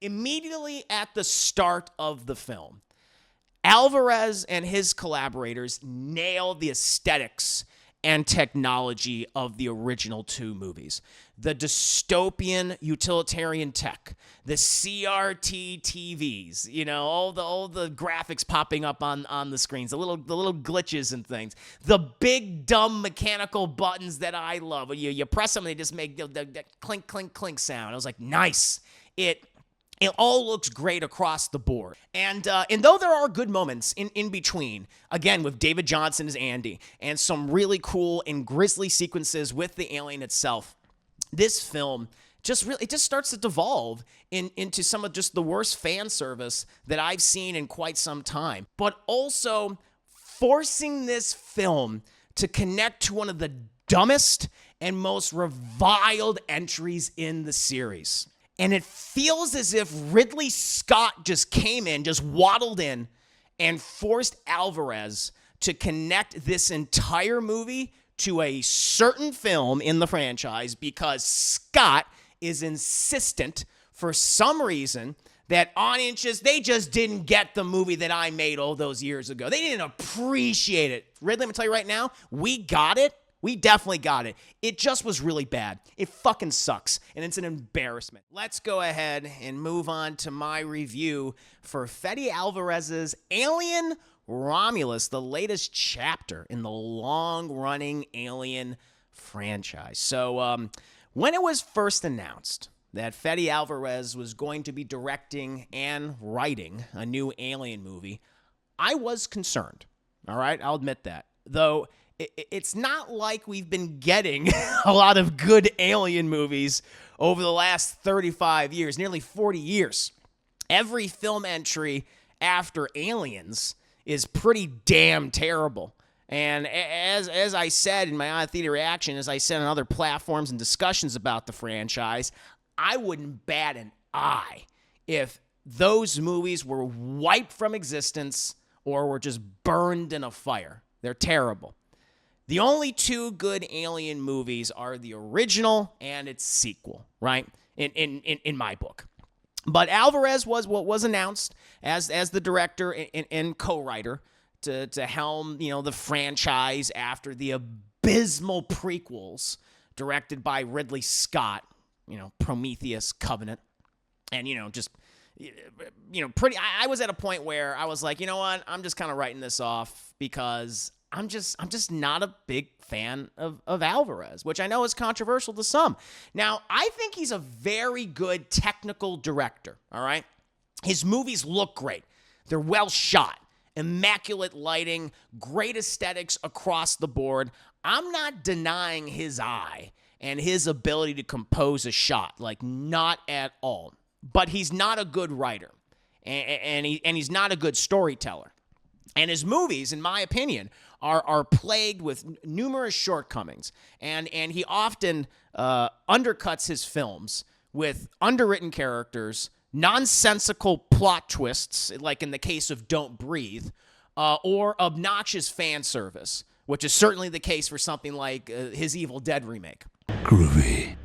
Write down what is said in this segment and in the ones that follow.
Immediately at the start of the film, Alvarez and his collaborators nailed the aesthetics and technology of the original two movies. The dystopian utilitarian tech, the CRT TVs, all the graphics popping up on the screens, the little glitches and things, the big dumb mechanical buttons that I love. You press them and they just make the clink clink clink sound. I was like, nice. It all looks great across the board. And though there are good moments in between, again, with David Johnson as Andy, and some really cool and grisly sequences with the alien itself, this film just starts to devolve into some of just the worst fan service that I've seen in quite some time. But also forcing this film to connect to one of the dumbest and most reviled entries in the series. And it feels as if Ridley Scott just came in, just waddled in, and forced Alvarez to connect this entire movie to a certain film in the franchise because Scott is insistent for some reason that audiences, they just didn't get the movie that I made all those years ago. They didn't appreciate it. Ridley, let me tell you right now, we got it. We definitely got it. It just was really bad. It fucking sucks, and it's an embarrassment. Let's go ahead and move on to my review for Fede Alvarez's Alien Romulus, the latest chapter in the long-running Alien franchise. So, when it was first announced that Fede Alvarez was going to be directing and writing a new Alien movie, I was concerned. All right, I'll admit that. Though it's not like we've been getting a lot of good Alien movies over the last 35 years, nearly 40 years. Every film entry after Aliens is pretty damn terrible. And as I said in my on-theater reaction, as I said on other platforms and discussions about the franchise, I wouldn't bat an eye if those movies were wiped from existence or were just burned in a fire. They're terrible. The only two good Alien movies are the original and its sequel, right? In my book. But Alvarez was announced as the director and co-writer to helm, the franchise after the abysmal prequels directed by Ridley Scott, Prometheus, Covenant, and, I was at a point where I was like, you know what? I'm just kind of writing this off because I'm just not a big fan of Alvarez, which I know is controversial to some. Now, I think he's a very good technical director, all right? His movies look great. They're well shot, immaculate lighting, great aesthetics across the board. I'm not denying his eye and his ability to compose a shot, like not at all. But he's not a good writer, and he's not a good storyteller. And his movies, in my opinion, are plagued with numerous shortcomings, and he often undercuts his films with underwritten characters, nonsensical plot twists, like in the case of Don't Breathe, or obnoxious fan service, which is certainly the case for something like his Evil Dead remake. Groovy.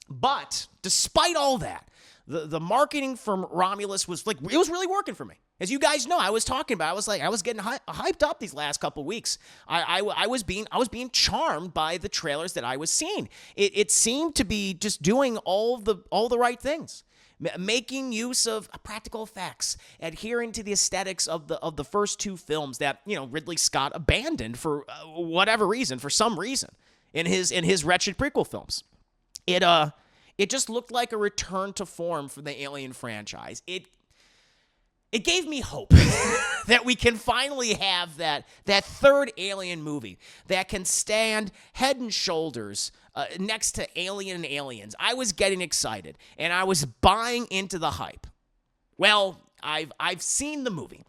But despite all that, the marketing from Romulus was it was really working for me. As you guys know, I was talking about, I was getting hyped up these last couple weeks. I was being charmed by the trailers that I was seeing. It seemed to be just doing all the right things, making use of practical effects, adhering to the aesthetics of the first two films that Ridley Scott abandoned for whatever reason, for some reason, in his wretched prequel films. It just looked like a return to form for the Alien franchise. It gave me hope that we can finally have that third Alien movie that can stand head and shoulders next to Alien and Aliens. I was getting excited, and I was buying into the hype. Well, I've seen the movie.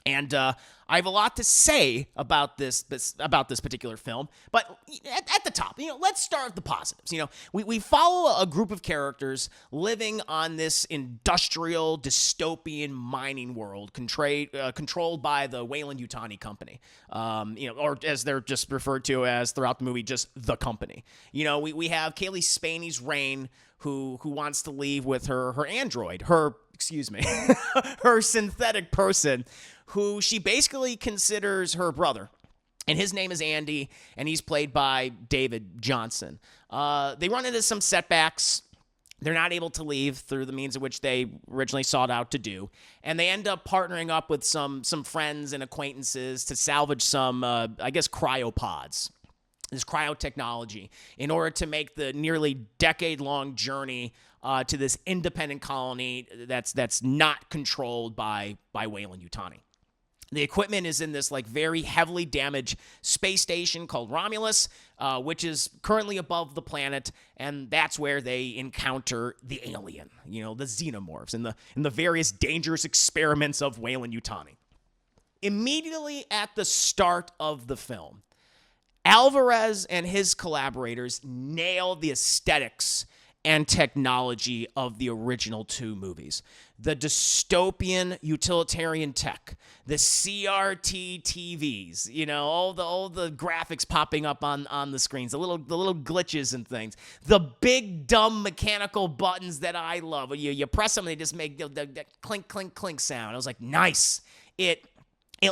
And I have a lot to say about this particular film, but at the top, let's start with the positives. We follow a group of characters living on this industrial dystopian mining world controlled by the Weyland-Yutani Company, or as they're just referred to as throughout the movie, just the company. We have Kaylee Spaney's Rain, who wants to leave with her android, her synthetic person, who she basically considers her brother. And his name is Andy, and he's played by David Johnson. They run into some setbacks. They're not able to leave through the means of which they originally sought out to do. And they end up partnering up with some friends and acquaintances to salvage some, cryopods, this cryotechnology, in order to make the nearly decade-long journey to this independent colony that's not controlled by Weyland-Yutani. The equipment is in this very heavily damaged space station called Romulus, which is currently above the planet, and that's where they encounter the alien, the xenomorphs, and the various dangerous experiments of Weyland-Yutani. Immediately at the start of the film, Alvarez and his collaborators nail the aesthetics and technology of the original two movies. The dystopian utilitarian tech, the CRT TVs, all the graphics popping up on the screens, the little glitches and things, the big dumb mechanical buttons that I love. You press them and they just make the clink clink clink sound. I was like, nice. It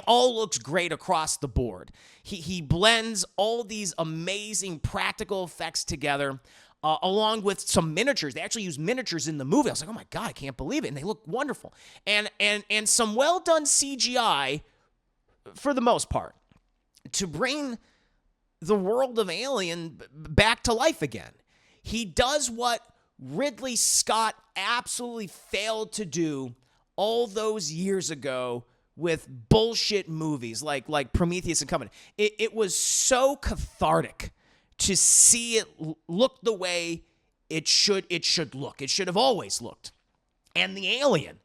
all looks great across the board. He blends all these amazing practical effects together, along with some miniatures. They actually use miniatures in the movie. I was like, oh my God, I can't believe it. And they look wonderful. And some well-done CGI for the most part to bring the world of Alien back to life again. He does what Ridley Scott absolutely failed to do all those years ago with bullshit movies like Prometheus and Covenant. It was so cathartic to see it look the way it should look. It should have always looked. And the alien,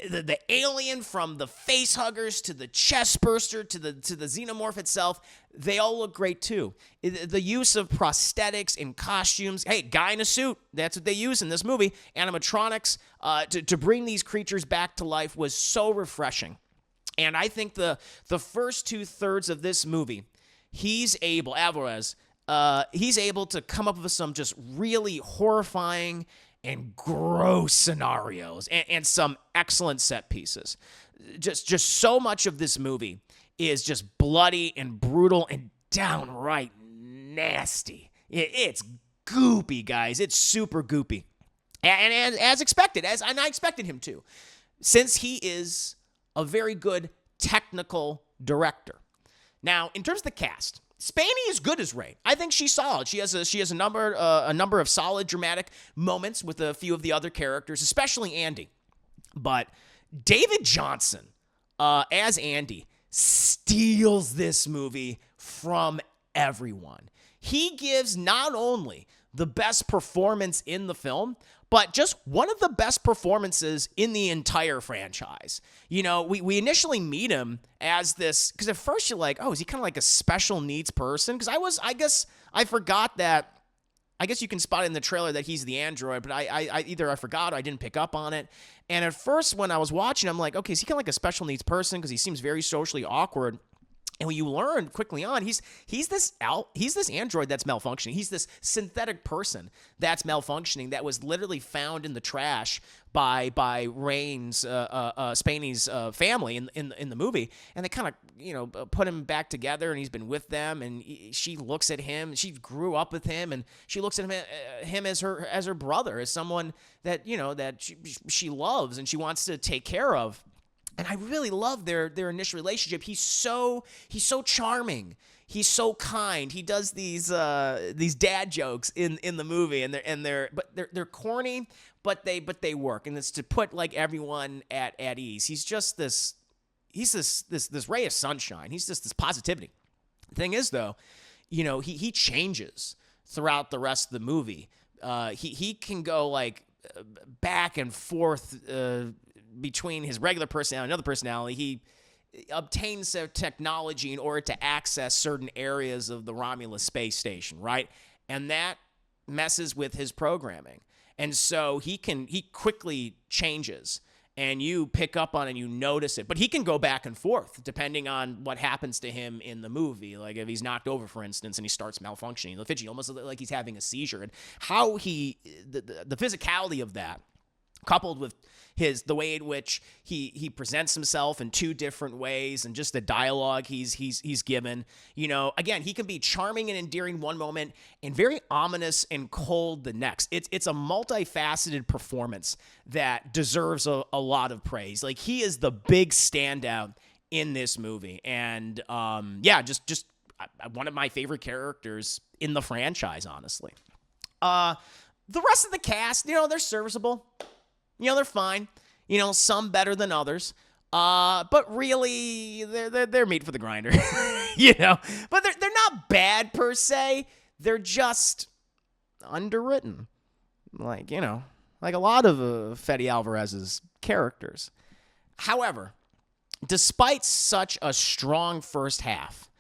the alien, from the face huggers to the chest burster to the xenomorph itself, they all look great too. The use of prosthetics and costumes. Hey, guy in a suit, that's what they use in this movie. Animatronics to bring these creatures back to life was so refreshing. And I think the first 2/3 of this movie, Alvarez, he's able to come up with some just really horrifying and gross scenarios and some excellent set pieces. Just so much of this movie is just bloody and brutal and downright nasty. It's goopy, guys. It's super goopy. And as expected, and I expected him to, since he is a very good technical director. Now, in terms of the cast, Spaney is good as Ray. I think she's solid. She has a number of solid dramatic moments with a few of the other characters, especially Andy. But David Johnson as Andy steals this movie from everyone. He gives not only the best performance in the film, but just one of the best performances in the entire franchise. We initially meet him as this, because at first you're like, oh, is he kind of like a special needs person? Because I guess I forgot that. I guess you can spot in the trailer that he's the android, but I either forgot or I didn't pick up on it. And at first when I was watching, I'm like, okay, is he kind of like a special needs person? Because he seems very socially awkward. And when you learn quickly on, he's this android that's malfunctioning. He's this synthetic person that's malfunctioning that was literally found in the trash by Spaney's family in the movie, and they kind of put him back together, and he's been with them, and she looks at him, she grew up with him, and she looks at him as her brother, as someone that that she loves and she wants to take care of. And I really love their initial relationship. He's so charming. He's so kind. He does these dad jokes in the movie, and they're corny, but they work. And it's to put everyone at ease. He's just this ray of sunshine. He's just this positivity. The thing is, though, he changes throughout the rest of the movie. He can go back and forth between his regular personality and another personality. obtains their technology in order to access certain areas of the Romulus space station, right? And that messes with his programming. And so he quickly changes, and you pick up on it and you notice it. But he can go back and forth depending on what happens to him in the movie. Like if he's knocked over, for instance, and he starts malfunctioning, the fidgety, almost like he's having a seizure. And how the physicality of that, coupled with the way in which he presents himself in two different ways, and just the dialogue he's given. You know, again, he can be charming and endearing one moment and very ominous and cold the next. It's a multifaceted performance that deserves a lot of praise. Like, he is the big standout in this movie, and just one of my favorite characters in the franchise, honestly. The rest of the cast, they're serviceable. They're fine. Some better than others. But really, they're meat for the grinder. But they're not bad per se. They're just underwritten. Like a lot of Fede Alvarez's characters. However, despite such a strong first half,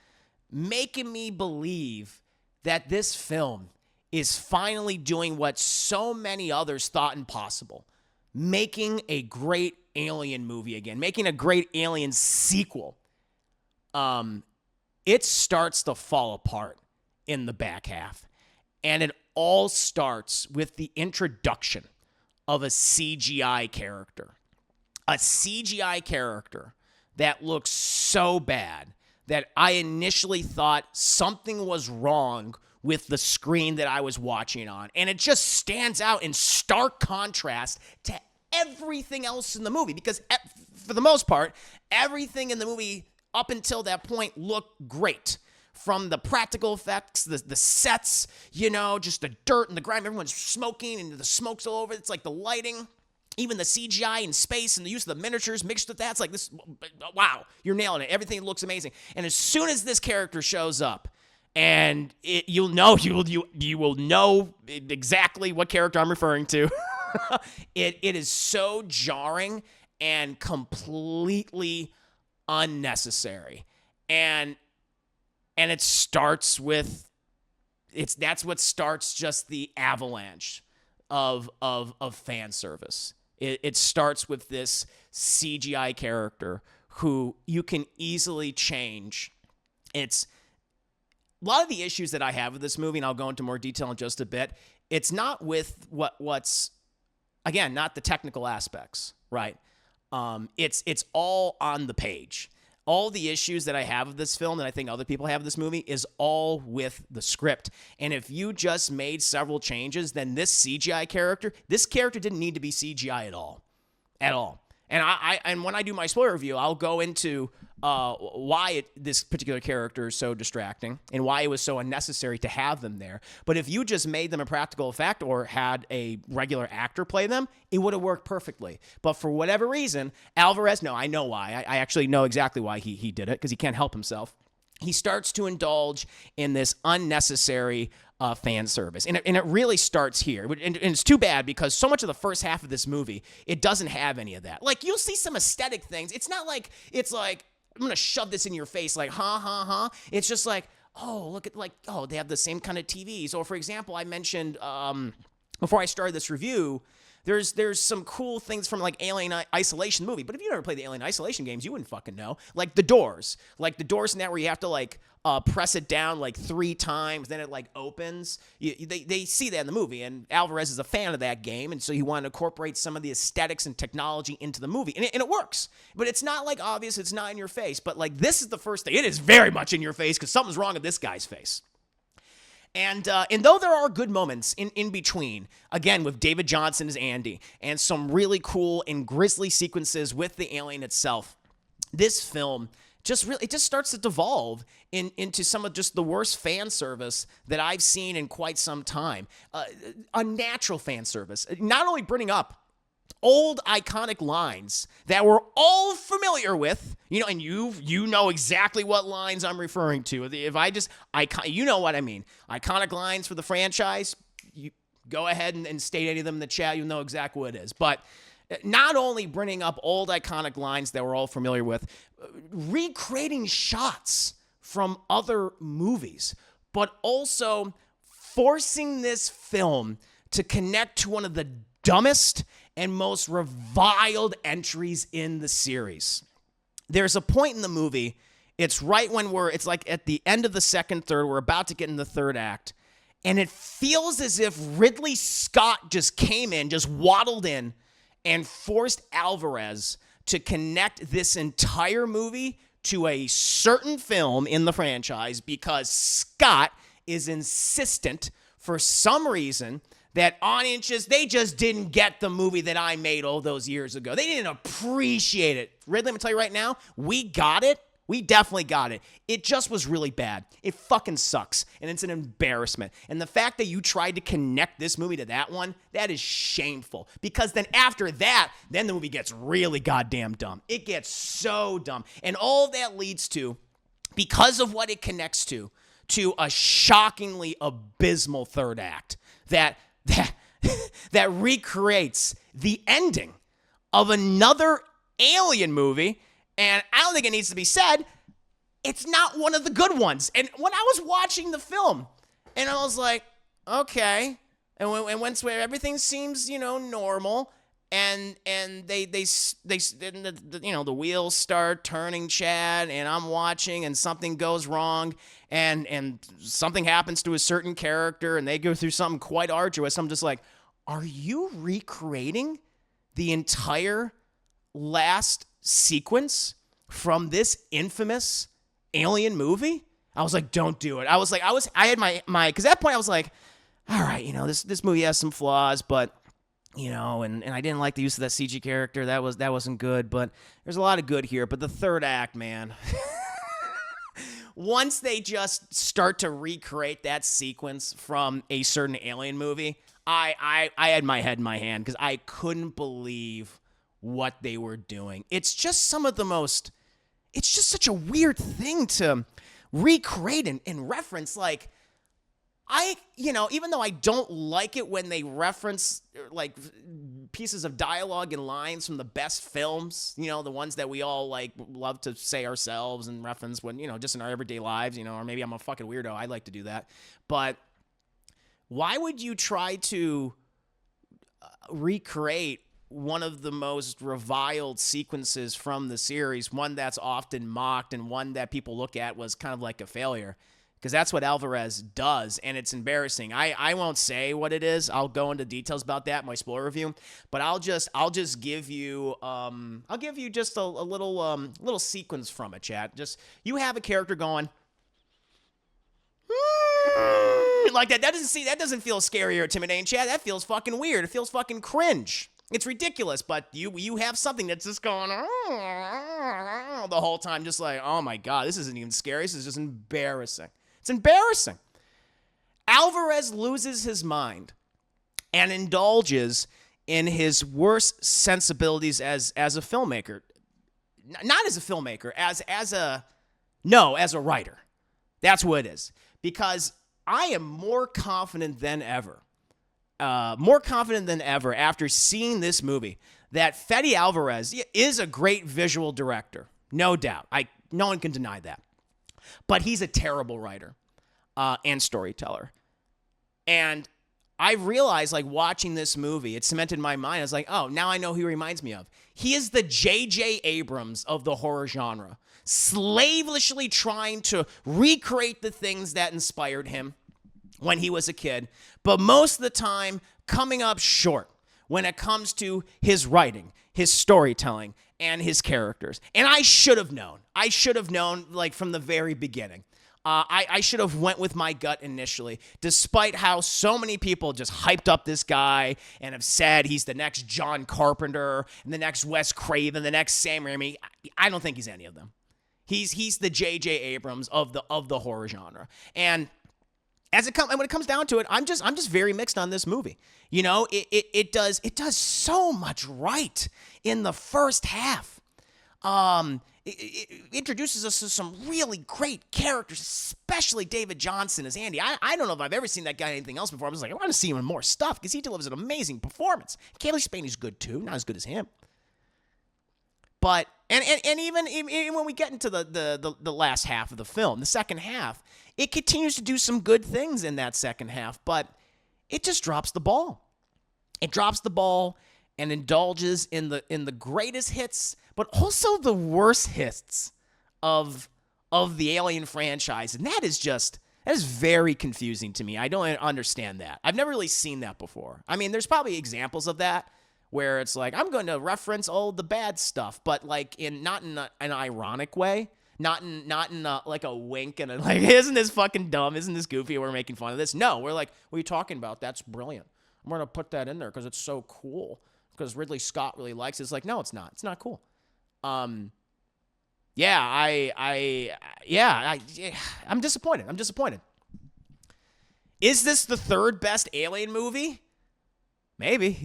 making me believe that this film is finally doing what so many others thought impossible. Making a great Alien movie again, making a great Alien sequel. It starts to fall apart in the back half. And it all starts with the introduction of a CGI character. A CGI character that looks so bad that I initially thought something was wrong with the screen that I was watching on. And it just stands out in stark contrast to everything else in the movie, because for the most part, everything in the movie up until that point looked great. From the practical effects, the sets, just the dirt and the grime, everyone's smoking and the smoke's all over. It's like the lighting, even the CGI in space and the use of the miniatures mixed with that. It's like this, wow, you're nailing it. Everything looks amazing. And as soon as this character shows up, and you will know exactly what character I'm referring to. It is so jarring and completely unnecessary. And it starts with that's what starts just the avalanche of fan service. It starts with this CGI character who you can easily change. It's a lot of the issues that I have with this movie, and I'll go into more detail in just a bit. It's not with what's again, not the technical aspects, right? It's all on the page. All the issues that I have of this film that I think other people have of this movie is all with the script. And if you just made several changes, then this character didn't need to be CGI at all. At all. And when I do my spoiler review, I'll go into why this particular character is so distracting and why it was so unnecessary to have them there. But if you just made them a practical effect or had a regular actor play them, it would have worked perfectly. But for whatever reason, Alvarez, no, I know why. I actually know exactly why he did it, because he can't help himself. He starts to indulge in this unnecessary fan service. And it really starts here. And it's too bad, because so much of the first half of this movie, it doesn't have any of that. Like, you'll see some aesthetic things. It's not like, it's like, I'm going to shove this in your face, like, It's just like, they have the same kind of TVs. Or, for example, I mentioned, before I started this review, there's some cool things from like Alien Isolation movie. But if you never played the Alien Isolation games, you wouldn't fucking know. Like the doors in that, where you have to like press it down like 3 times, then it like opens. They see that in the movie, and Alvarez is a fan of that game, and so he wanted to incorporate some of the aesthetics and technology into the movie, and it works. But it's not like obvious, it's not in your face. But like, this is the first thing. It is very much in your face, because something's wrong with this guy's face. And though there are good moments in between, again, with David Johnson as Andy, and some really cool and grisly sequences with the alien itself, this film just starts to devolve into some of just the worst fan service that I've seen in quite some time. Unnatural fan service. Not only bringing up old iconic lines that we're all familiar with, and you know exactly what lines I'm referring to. If I just, you know what I mean. Iconic lines for the franchise, you go ahead and state any of them in the chat. You'll know exactly what it is. But Not only bringing up old iconic lines that we're all familiar with, recreating shots from other movies, but also forcing this film to connect to one of the dumbest and most reviled entries in the series. There's a point in the movie, it's right when it's like at the end of the second third, we're about to get in the third act, and it feels as if Ridley Scott just came in, just waddled in, and forced Alvarez to connect this entire movie to a certain film in the franchise because Scott is insistent for some reason that audiences, they just didn't get the movie that I made all those years ago. They didn't appreciate it. Ridley, I'm going to tell you right now, we got it. We definitely got it. It just was really bad. It fucking sucks, and it's an embarrassment. And the fact that you tried to connect this movie to that one, that is shameful. Because then after that, then the movie gets really goddamn dumb. It gets so dumb. And all that leads to, because of what it connects to a shockingly abysmal third act that recreates the ending of another Alien movie. And I don't think it needs to be said, it's not one of the good ones. And when I was watching the film, and I was like, okay. And once everything seems, normal, and the wheels start turning, Chad, and I'm watching, and something goes wrong, and something happens to a certain character, and they go through something quite arduous. I'm just like, are you recreating the entire last sequence from this infamous Alien movie? I was like, don't do it. I had my, because at that point I was like, all right, this movie has some flaws, but, and I didn't like the use of that CG character. That wasn't good, but there's a lot of good here. But the third act, man, once they just start to recreate that sequence from a certain Alien movie, I had my head in my hand because I couldn't believe what they were doing. It's just it's just such a weird thing to recreate and reference. Like, even though I don't like it when they reference like pieces of dialogue and lines from the best films, the ones that we all like love to say ourselves and reference when, just in our everyday lives, or maybe I'm a fucking weirdo. I like to do that. But why would you try to recreate one of the most reviled sequences from the series, one that's often mocked and one that people look at was kind of like a failure? Because that's what Alvarez does, and it's embarrassing. I won't say what it is. I'll go into details about that in my spoiler review, but I'll just give you just a little sequence from it, chat. Just, you have a character going like that. That doesn't feel scary or intimidating, chat. That feels fucking weird. It feels fucking cringe. It's ridiculous, but you have something that's just going the whole time, just like, oh my God, this isn't even scary. This is just embarrassing. It's embarrassing. Alvarez loses his mind and indulges in his worst sensibilities as a filmmaker. Not as a filmmaker, as a writer. That's what it is. Because I am more confident than ever after seeing this movie that Fede Alvarez is a great visual director. No doubt. No one can deny that. But he's a terrible writer and storyteller. And I realized, like, watching this movie, it cemented in my mind. I was like, oh, now I know who he reminds me of. He is the J.J. Abrams of the horror genre, slavishly trying to recreate the things that inspired him when he was a kid, but most of the time coming up short when it comes to his writing, his storytelling, and his characters. And I should have known. Like, from the very beginning. I should have went with my gut initially, despite how so many people just hyped up this guy and have said he's the next John Carpenter and the next Wes Craven, the next Sam Raimi. I don't think he's any of them. He's the J.J. Abrams of the horror genre. And when it comes down to it, I'm just very mixed on this movie. It does so much right in the first half. It introduces us to some really great characters, especially David Johnson as Andy. I don't know if I've ever seen that guy in anything else before. I was like, I want to see him in more stuff because he delivers an amazing performance. Kaylee Spaney's good too, not as good as him. But and even when we get into the last half of the film, the second half, it continues to do some good things in that second half, but it just drops the ball. It drops the ball and indulges in the greatest hits, but also the worst hits of the Alien franchise, and that is very confusing to me. I don't understand that. I've never really seen that before. I mean, there's probably examples of that where it's like, I'm going to reference all the bad stuff, but like not in an ironic way, not in like a wink and like, isn't this fucking dumb? Isn't this goofy? We're making fun of this. No, we're like, what are you talking about? That's brilliant. I'm going to put that in there because it's so cool. Because Ridley Scott really likes it. It's like, no, it's not. It's not cool. I'm disappointed. I'm disappointed. Is this the third best Alien movie? Maybe.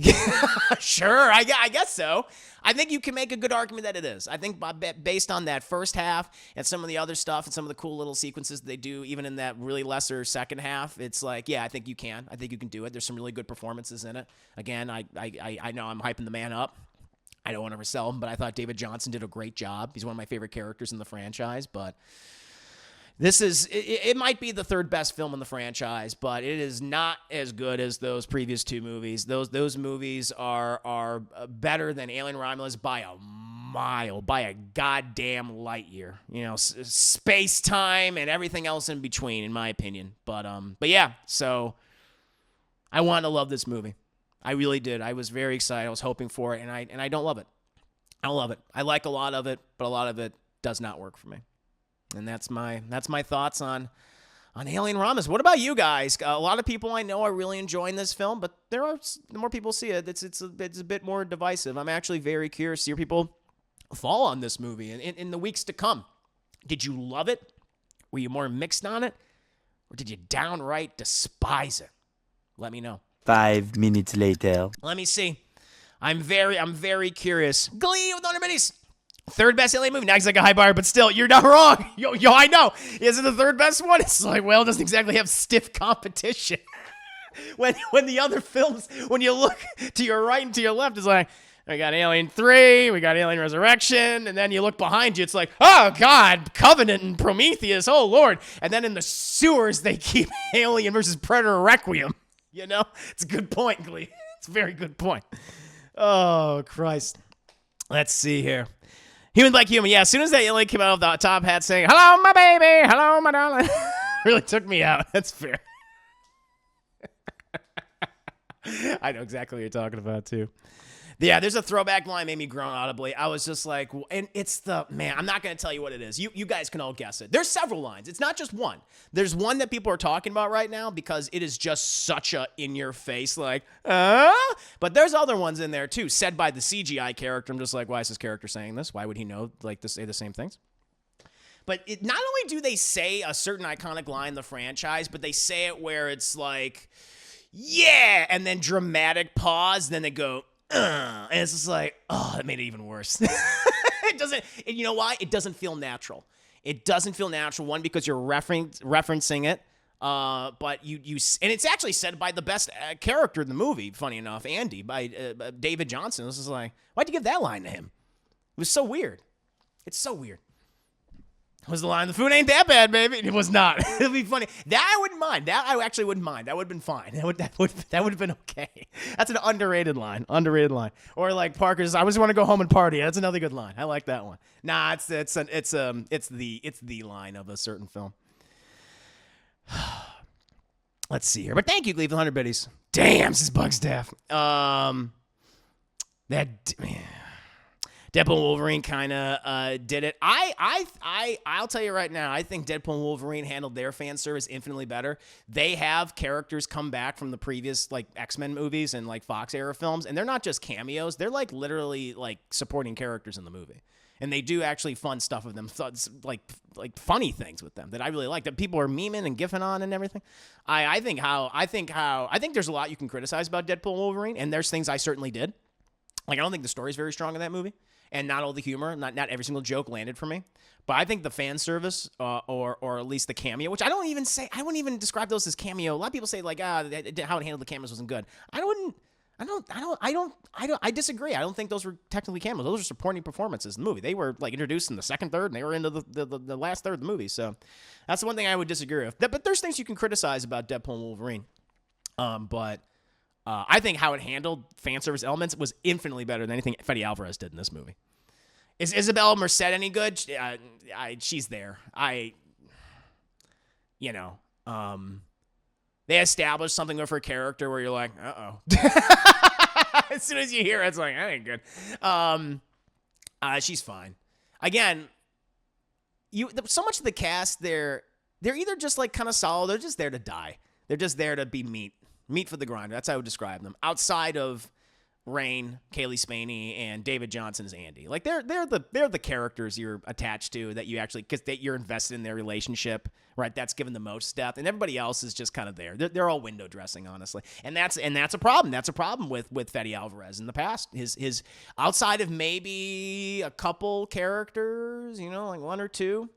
Sure, I guess so. I think you can make a good argument that it is. I think based on that first half and some of the other stuff and some of the cool little sequences they do, even in that really lesser second half, it's like, yeah, I think you can. I think you can do it. There's some really good performances in it. Again, I know I'm hyping the man up. I don't want to oversell him, but I thought David Johnson did a great job. He's one of my favorite characters in the franchise, but it might be the third best film in the franchise, but it is not as good as those previous two movies. Those movies are better than Alien Romulus by a mile, by a goddamn light year. You know, space time and everything else in between, in my opinion. But yeah. So I wanted to love this movie. I really did. I was very excited. I was hoping for it, and I don't love it. I don't love it. I like a lot of it, but a lot of it does not work for me. And that's my thoughts on Alien Romulus. What about you guys? A lot of people I know are really enjoying this film, but the more people see it, it's a bit more divisive. I'm actually very curious to see where people fall on this movie in the weeks to come. Did you love it? Were you more mixed on it? Or did you downright despise it? Let me know. 5 minutes later. Let me see. I'm very curious. Glee with 100 minis. Third best Alien movie. Not exactly a high bar, but still, you're not wrong. Yo, I know. Is it the third best one? It's like, well, it doesn't exactly have stiff competition. when the other films, when you look to your right and to your left, it's like, we got Alien 3, we got Alien Resurrection, and then you look behind you, it's like, oh, God, Covenant and Prometheus, oh, Lord. And then in the sewers, they keep Alien versus Predator Requiem. You know? It's a good point, Glee. It's a very good point. Oh, Christ. Let's see here. Human like human. Yeah, as soon as that alien came out of the top hat saying, hello, my baby, hello, my darling, really took me out. That's fair. I know exactly what you're talking about, too. Yeah, there's a throwback line made me groan audibly. I was just like, and it's man, I'm not going to tell you what it is. You guys can all guess it. There's several lines. It's not just one. There's one that people are talking about right now because it is just such a in-your-face, like, But there's other ones in there, too, said by the CGI character. I'm just like, why is this character saying this? Why would he know, like, to say the same things? But not only do they say a certain iconic line in the franchise, but they say it where it's like, yeah, and then dramatic pause, then they go, and it's just like, oh, that made it even worse. It doesn't, and you know why? It doesn't feel natural. It doesn't feel natural, one, because you're referencing it, but you and it's actually said by the best character in the movie, funny enough, Andy, by David Johnson. This is like, why'd you give that line to him? It was so weird. It's so weird. Was the line, the food ain't that bad, baby? It was not. It'd be funny. That I wouldn't mind. That I actually wouldn't mind. That would have been fine. That would have been okay. That's an underrated line. Underrated line. Or like Parker's, I just want to go home and party. That's another good line. I like that one. Nah, it's the line of a certain film. Let's see here. But thank you, Glee, for the 100 biddies. Damn, this is Bugstaff. Deadpool and Wolverine kind of did it. I'll tell you right now, I think Deadpool and Wolverine handled their fan service infinitely better. They have characters come back from the previous like X-Men movies and like Fox era films, and they're not just cameos. They're like literally like supporting characters in the movie. And they do actually fun stuff with them, like funny things with them that I really like, that people are memeing and gifing on and everything. I think there's a lot you can criticize about Deadpool and Wolverine, and there's things I certainly did. Like, I don't think the story's very strong in that movie, and not all the humor, not every single joke landed for me. But I think the fan service, or at least the cameo, which I wouldn't even describe those as cameo. A lot of people say like, how it handled the cameos wasn't good. I disagree. I don't think those were technically cameos. Those are supporting performances in the movie. They were like introduced in the second third, and they were into the last third of the movie. So that's the one thing I would disagree with. But there's things you can criticize about Deadpool and Wolverine. But I think how it handled fan service elements was infinitely better than anything Fede Alvarez did in this movie. Is Isabella Merced any good? She's there. They established something with her character where you're like, uh-oh. As soon as you hear it, it's like, that ain't good. She's fine. Again, so much of the cast, they're either just like kind of solid, they're just there to die. They're just there to be meat for the grinder. That's how I would describe them. Outside of Rain, Kaylee Spaney, and David Johnson as Andy. Like they're the characters you're attached to that you actually, because you're invested in their relationship, right? That's given the most depth, and everybody else is just kind of there. They're all window dressing, honestly, and that's a problem. That's a problem with Fede Alvarez in the past. His outside of maybe a couple characters, like one or two,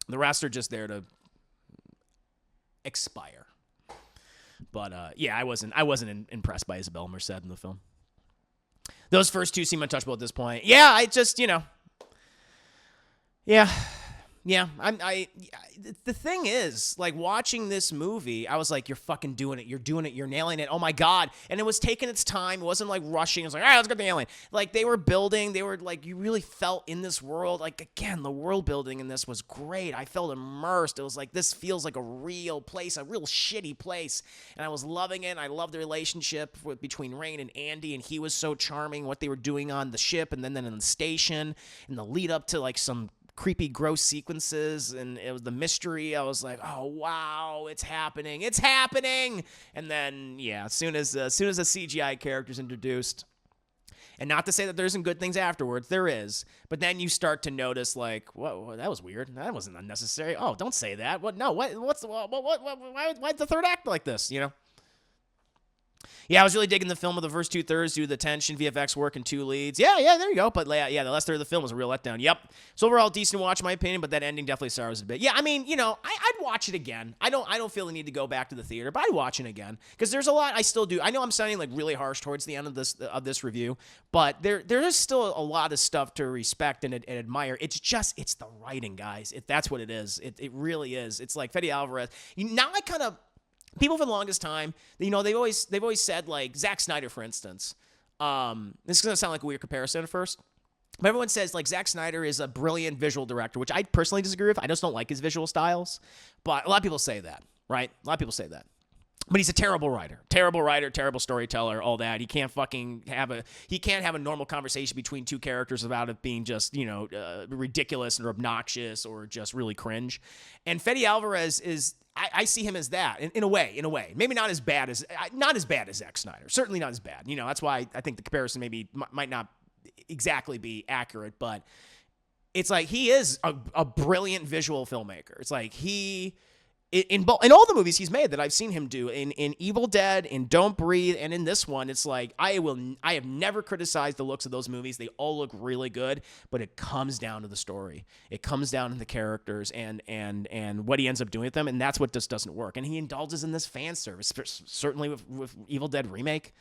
the rest are just there to expire. But I wasn't impressed by Isabella Merced in the film. Those first two seem untouchable at this point. Yeah, I just, yeah. The thing is, like, watching this movie, I was like, you're fucking doing it. You're doing it. You're nailing it. Oh my God. And it was taking its time. It wasn't like rushing. It was like, all right, let's get the alien. Like, they were building. They were like, you really felt in this world. Like, again, the world building in this was great. I felt immersed. It was like, this feels like a real place, a real shitty place. And I was loving it. I loved the relationship between Rain and Andy. And he was so charming, what they were doing on the ship and then in the station, and the lead up to like some creepy, gross sequences, and it was the mystery. I was like, oh wow, it's happening. And then as soon as the CGI character's introduced, and not to say that there isn't good things afterwards, there is, but then you start to notice like, whoa, that was weird. That wasn't unnecessary. Oh, don't say that. What? No. What's why's the third act like this? Yeah, I was really digging the film with the first 2/3 due to the tension, VFX work, and two leads. Yeah, there you go. But the last third of the film was a real letdown. Yep. So overall, decent watch in my opinion, but that ending definitely sorrows a bit. Yeah, I mean, I'd watch it again. I don't feel the need to go back to the theater, but I'd watch it again because there's a lot I still do. I know I'm sounding like really harsh towards the end of this review, but there is still a lot of stuff to respect and admire. It's the writing, guys. That's what it is. It really is. It's like Fede Alvarez. Now I kind of. People for the longest time, they've always said, like, Zack Snyder, for instance. This is going to sound like a weird comparison at first. But everyone says, like, Zack Snyder is a brilliant visual director, which I personally disagree with. I just don't like his visual styles. But a lot of people say that, right? A lot of people say that. But he's a terrible writer, terrible storyteller, all that. He can't have a normal conversation between two characters without it being just, ridiculous or obnoxious or just really cringe. And Fede Alvarez is, I see him as that in a way. Maybe not as bad as Zack Snyder. Certainly not as bad. That's why I think the comparison maybe might not exactly be accurate, but it's like he is a brilliant visual filmmaker. It's like in all the movies he's made that I've seen him do, in Evil Dead, in Don't Breathe, and in this one, it's like I have never criticized the looks of those movies. They all look really good, but it comes down to the story. It comes down to the characters and what he ends up doing with them, and that's what just doesn't work. And he indulges in this fan service, certainly with Evil Dead Remake,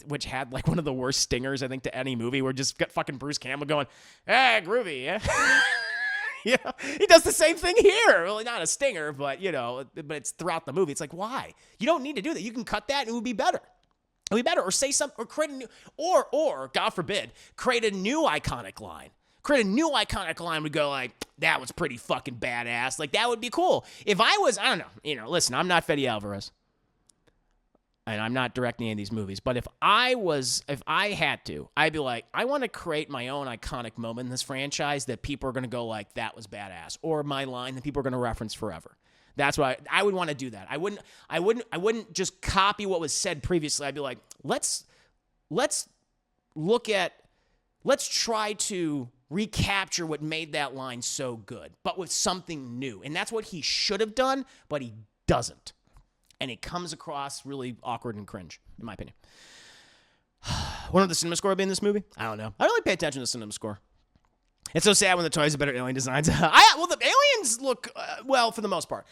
which had like one of the worst stingers I think to any movie, where just got fucking Bruce Campbell going, "Hey, groovy, yeah." He does the same thing here. Well, not a stinger, but but it's throughout the movie. It's like, why? You don't need to do that. You can cut that and it would be better. It would be better. Or say something, or create a new, or God forbid, create a new iconic line. Create a new iconic line would go like, that was pretty fucking badass. Like, that would be cool. If I was, I don't know, listen, I'm not Fede Alvarez. And I'm not directing any of these movies, but if I had to, I'd be like, I want to create my own iconic moment in this franchise that people are going to go like, that was badass, or my line that people are going to reference forever. That's why I would want to do that. I wouldn't just copy what was said previously. I'd be like, let's try to recapture what made that line so good, but with something new. And that's what he should have done, but he doesn't. And it comes across really awkward and cringe, in my opinion. Wonder what the cinema score would be in this movie. I don't know. I don't really pay attention to the cinema score. It's so sad when the toys have better alien designs. Well, the aliens look well for the most part.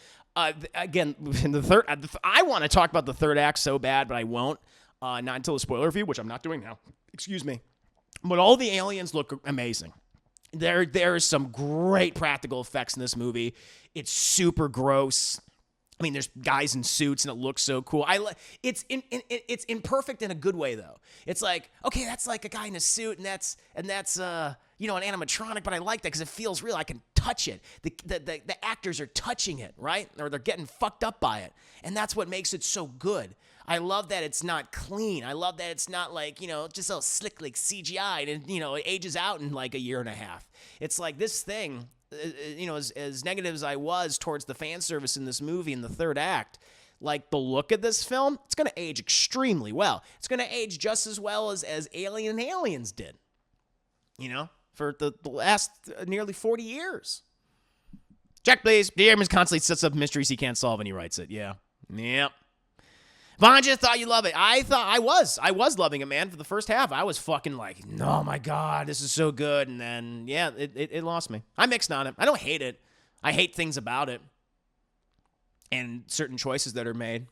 Again, in the third, I want to talk about the third act so bad, but I won't. Not until the spoiler review, which I'm not doing now. Excuse me. But all the aliens look amazing. There is some great practical effects in this movie. It's super gross. I mean, there's guys in suits, and it looks so cool. It's imperfect in a good way, though. It's like, okay, that's like a guy in a suit, and that's an animatronic, but I like that because it feels real. I can touch it. The actors are touching it, right? Or they're getting fucked up by it, and that's what makes it so good. I love that it's not clean. I love that it's not like, just all slick like CGI, and it ages out in like a year and a half. It's like this thing. As negative as I was towards the fan service in this movie in the third act, like the look at this film, it's going to age extremely well. It's going to age just as well as Alien and Aliens did, for the last nearly 40 years. Check, please. The Herman constantly sets up mysteries he can't solve, and he writes it. Yeah. Yep. Vanja thought you love it. I thought I was loving it, man. For the first half, I was fucking like, oh my God, this is so good. And then, yeah, it lost me. I'm mixed on it. I don't hate it. I hate things about it and certain choices that are made.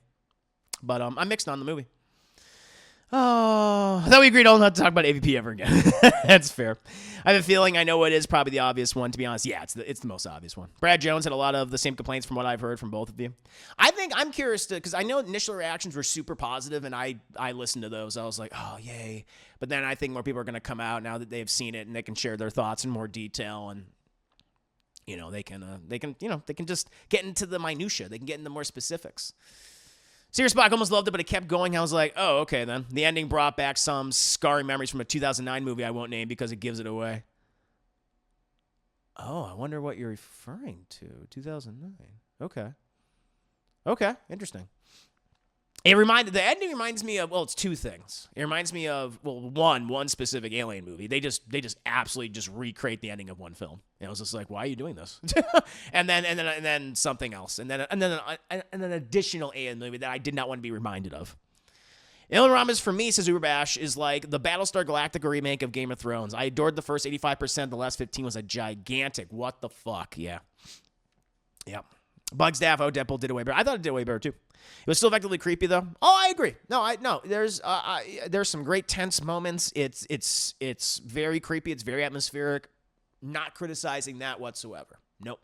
But I'm mixed on the movie. Oh, I thought we agreed all not to talk about AVP ever again. That's fair. I have a feeling I know what is probably the obvious one, to be honest. Yeah, it's the most obvious one. Brad Jones had a lot of the same complaints from what I've heard from both of you. I'm curious because I know initial reactions were super positive, and I listened to those. I was like, oh, yay. But then I think more people are going to come out now that they've seen it, and they can share their thoughts in more detail, and they can just get into the minutia. They can get into more specifics. Serious Spock almost loved it, but it kept going. I was like, oh, okay, then. The ending brought back some scarring memories from a 2009 movie I won't name because it gives it away. Oh, I wonder what you're referring to. 2009. Okay, interesting. The ending reminds me of, well, it's two things. It reminds me of, well, one specific Alien movie. They just absolutely just recreate the ending of one film. And I was just like, why are you doing this? and then something else. And then an additional Alien movie that I did not want to be reminded of. Alien Ramas, for me, says Uberbash, is like the Battlestar Galactica remake of Game of Thrones. I adored the first 85%. The last 15 was a gigantic. What the fuck? Yeah. Bug's Daff, Deadpool did it way better. I thought it did way better, too. It was still effectively creepy, though. Oh, I agree. No. There's some great tense moments. It's very creepy. It's very atmospheric. Not criticizing that whatsoever. Nope.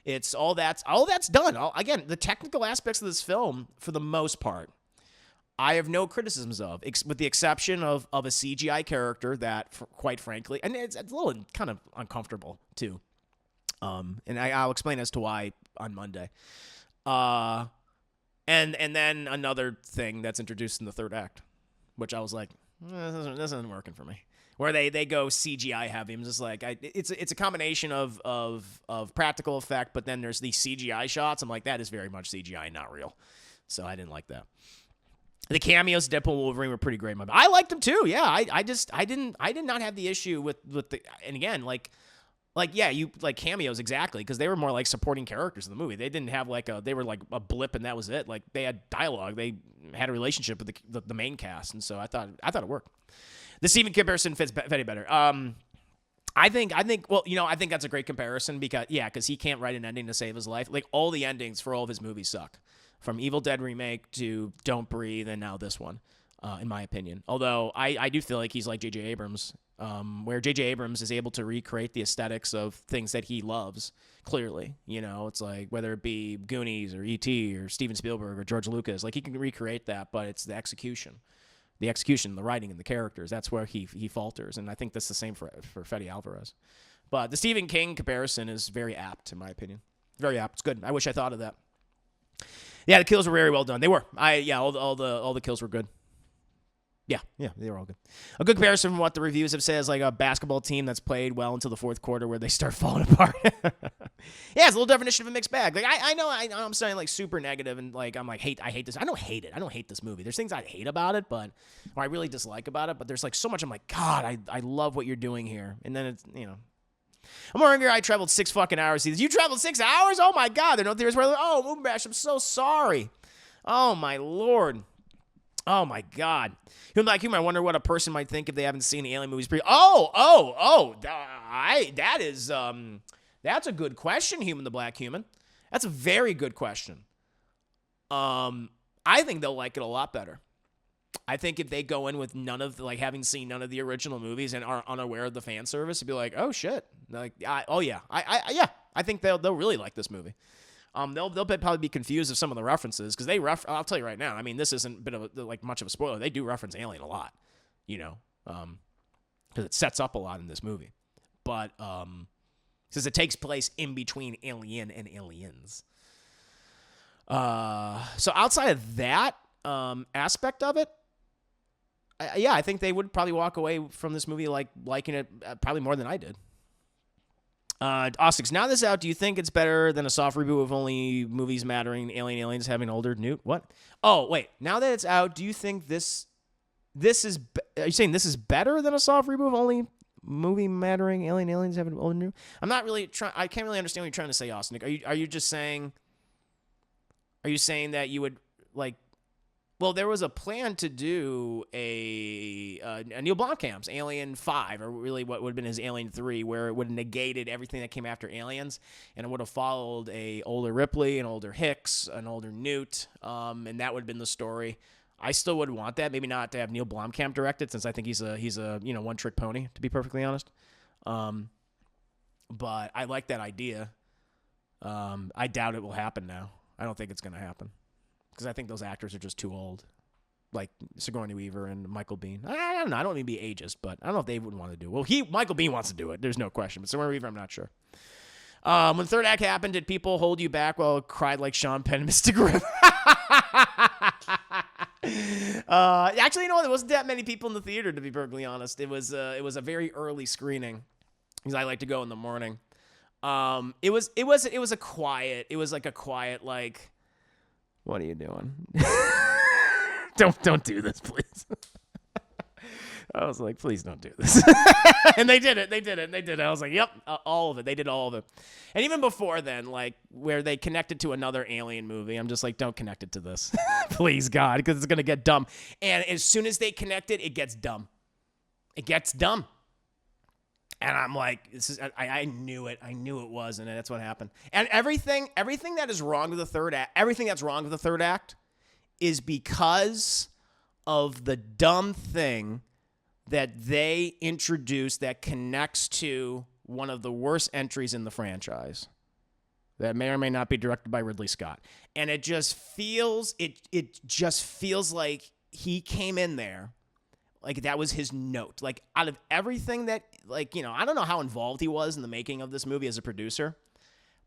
It's all that's done. Again, the technical aspects of this film, for the most part, I have no criticisms of, with the exception of a CGI character that, quite frankly, and it's a little kind of uncomfortable, too. And I'll explain as to why on Monday. And then another thing that's introduced in the third act, which I was like, this isn't working for me. Where they go CGI heavy. I'm just like, it's a combination of practical effect, but then there's these CGI shots. I'm like, that is very much CGI, not real. So I didn't like that. The cameos, Deadpool and Wolverine, were pretty great. I liked them too. Yeah, I did not have the issue with the, and again, like yeah, you like cameos exactly, because they were more like supporting characters in the movie. They didn't have they were like a blip and that was it. Like they had dialogue, they had a relationship with the main cast, and so I thought it worked. The Steven comparison fits very better. I think that's a great comparison because he can't write an ending to save his life. Like all the endings for all of his movies suck, from Evil Dead remake to Don't Breathe and now this one, in my opinion. Although I do feel like he's like J.J. Abrams. Where J.J. Abrams is able to recreate the aesthetics of things that he loves, clearly. It's like, whether it be Goonies or E.T. or Steven Spielberg or George Lucas, like he can recreate that, but it's the execution, the writing, and the characters. That's where he falters, and I think that's the same for Fede Alvarez. But the Stephen King comparison is very apt, in my opinion. Very apt. It's good. I wish I thought of that. Yeah, the kills were very well done. They were. All the kills were good. Yeah, they were all good. A good comparison from what the reviews have said is like a basketball team that's played well until the fourth quarter where they start falling apart. Yeah, it's a little definition of a mixed bag. Like I know I'm saying like super negative and like I'm like I hate this. I don't hate it. I don't hate this movie. There's things I hate about it, or I really dislike about it. But there's like so much I'm like, God, I love what you're doing here. And then it's I'm more angry. I traveled 6 fucking hours. You traveled 6 hours? Oh my God. There are no theories where I'm sorry. Oh my Lord. Oh my God! Like you might wonder what a person might think if they haven't seen alien movies. That's a good question, Human the Black Human. That's a very good question. I think they'll like it a lot better. I think if they go in with having seen none of the original movies and are unaware of the fan service, it'd be like, oh shit, I think they'll really like this movie. They'll probably be confused of some of the references because I'll tell you right now. I mean, this isn't a bit of much of a spoiler. They do reference Alien a lot, because it sets up a lot in this movie. But since it takes place in between Alien and Aliens, so outside of that aspect of it, I think they would probably walk away from this movie liking it probably more than I did. Ostix, now this out, do you think it's better than a soft reboot of only movies mattering, aliens having older Newt? What? Oh, wait. Now that it's out, do you think this is... Are you saying this is better than a soft reboot of only movie mattering, aliens having older Newt? I'm not really trying... I can't really understand what you're trying to say, Austin. Are you just saying... Are you saying that you would, Well, there was a plan to do a Neil Blomkamp's Alien 5, or really what would have been his Alien 3, where it would have negated everything that came after Aliens, and it would have followed a older Ripley, an older Hicks, an older Newt, and that would have been the story. I still would want that, maybe not to have Neil Blomkamp direct it, since I think he's a one-trick pony, to be perfectly honest. But I like that idea. I doubt it will happen now. I don't think it's going to happen. Because I think those actors are just too old. Like Sigourney Weaver and Michael Biehn. I don't know. I don't mean to be ageist, but I don't know if they would want to do it. Well, Michael Biehn wants to do it. There's no question. But Sigourney Weaver, I'm not sure. When the third act happened, did people hold you back while it cried like Sean Penn and Mystic River? Actually, there wasn't that many people in the theater, to be perfectly honest. It was a very early screening because I like to go in the morning. It was a quiet. It was like a quiet like. What are you doing? Don't do this, please. I was like, please don't do this. And they did it. I was like, yep, all of it. They did all of it. And even before then, like where they connected to another Alien movie, I'm just like, don't connect it to this. Please, God, because it's going to get dumb. And as soon as they connect it, it gets dumb. It gets dumb. And I'm like, I knew it. I knew it was, and that's what happened. And everything that is wrong with the third act, everything that's wrong with the third act is because of the dumb thing that they introduced that connects to one of the worst entries in the franchise that may or may not be directed by Ridley Scott. And it just feels like he came in there. Like, that was his note. Like, out of everything that, I don't know how involved he was in the making of this movie as a producer,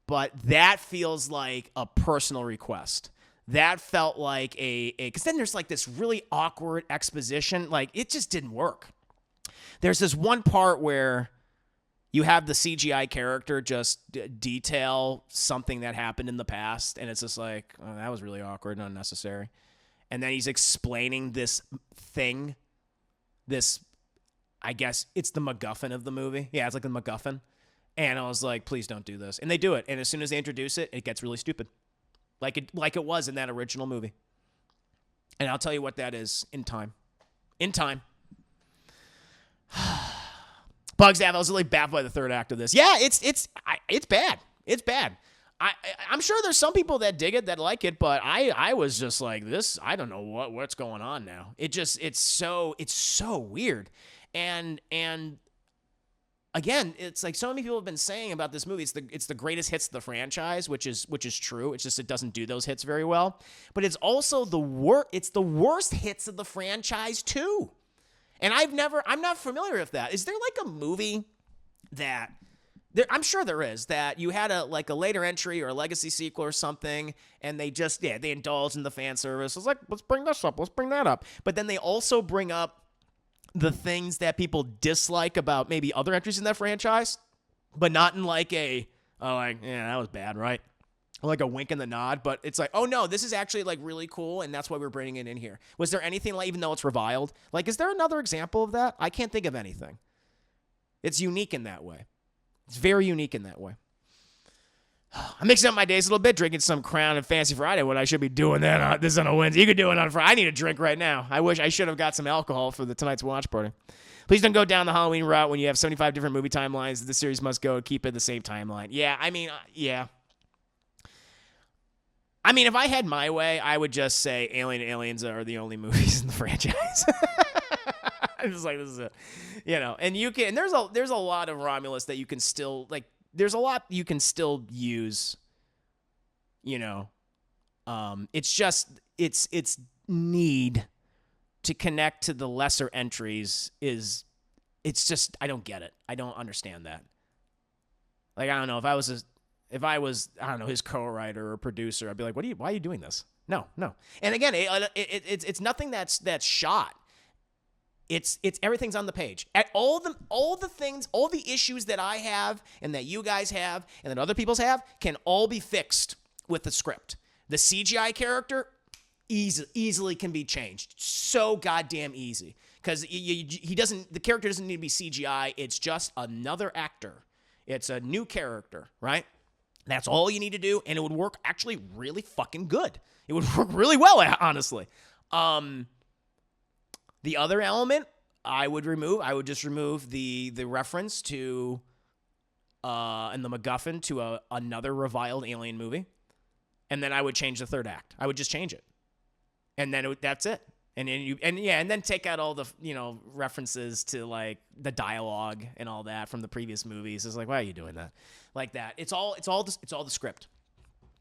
but that feels like a personal request. That felt like because then there's, like, this really awkward exposition. Like, it just didn't work. There's this one part where you have the CGI character just detail something that happened in the past, and it's just like, oh, that was really awkward and unnecessary. And then he's explaining this thing. I guess it's the MacGuffin of the movie. Yeah, it's like the MacGuffin. And I was like, please don't do this. And they do it. And as soon as they introduce it, it gets really stupid. Like it was in that original movie. And I'll tell you what that is in time. In time. Bugs Dad, I was really baffled by the third act of this. Yeah, it's bad. It's bad. I'm sure there's some people that dig it, that like it, but I was just like, this, I don't know what's going on now. It's so weird. And again, it's like so many people have been saying about this movie, it's the greatest hits of the franchise, which is true. It's just it doesn't do those hits very well. But it's also the worst hits of the franchise too. And I'm not familiar with that. Is there like a movie that I'm sure there is, that you had a later entry or a legacy sequel or something, and they just, they indulge in the fan service. It's like, let's bring this up, let's bring that up. But then they also bring up the things that people dislike about maybe other entries in that franchise, but not in like that was bad, right? Like a wink and the nod, but it's like, oh no, this is actually like really cool, and that's why we're bringing it in here. Was there anything like, even though it's reviled, like, is there another example of that? I can't think of anything. It's unique in that way. It's very unique in that way. I'm mixing up my days a little bit, drinking some Crown and Fancy Friday when I should be doing that. This on a Wednesday. You could do it on a Friday. I need a drink right now. I wish I should have got some alcohol for tonight's watch party. Please don't go down the Halloween route when you have 75 different movie timelines. The series must go keep it the same timeline. Yeah, yeah. I mean, if I had my way, I would just say Alien and Aliens are the only movies in the franchise. I'm just like, this is it. And you can, and there's a lot of Romulus that you can still, like, there's a lot you can still use, it's just, it's need to connect to the lesser entries it's just, I don't get it. I don't understand that. Like, I don't know, if I was, I don't know, his co-writer or producer, I'd be like, why are you doing this? No. And again, it's nothing that's shot. It's everything's on the page. All the things, all the issues that I have and that you guys have and that other people's have can all be fixed with the script. The CGI character easily can be changed. So goddamn easy. Because the character doesn't need to be CGI. It's just another actor. It's a new character, right? That's all you need to do, and it would work actually really fucking good. It would work really well, honestly. The other element I would just remove the reference to and the MacGuffin to another reviled alien movie, and then I would change the third act. I would just change it, and then that's it. And then take out all the references to like the dialogue and all that from the previous movies. It's like, why are you doing that? Like that. It's all the script.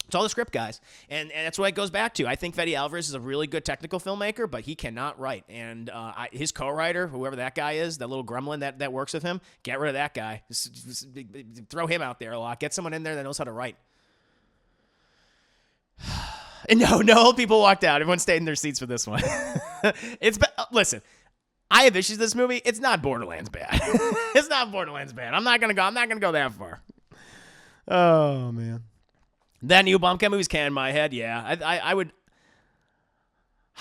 It's all the script, guys. And that's what it goes back to. I think Fede Alvarez is a really good technical filmmaker, but he cannot write. And his co-writer, whoever that guy is, that little gremlin that works with him, get rid of that guy. Just throw him out there a lot. Get someone in there that knows how to write. And no people walked out. Everyone stayed in their seats for this one. Listen, I have issues with this movie. It's not Borderlands bad. It's not Borderlands bad. I'm not gonna go that far. Oh man. That new Blomkamp movie's canon in my head. Yeah, I would.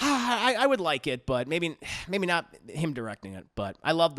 I would like it, but maybe not him directing it. But I love the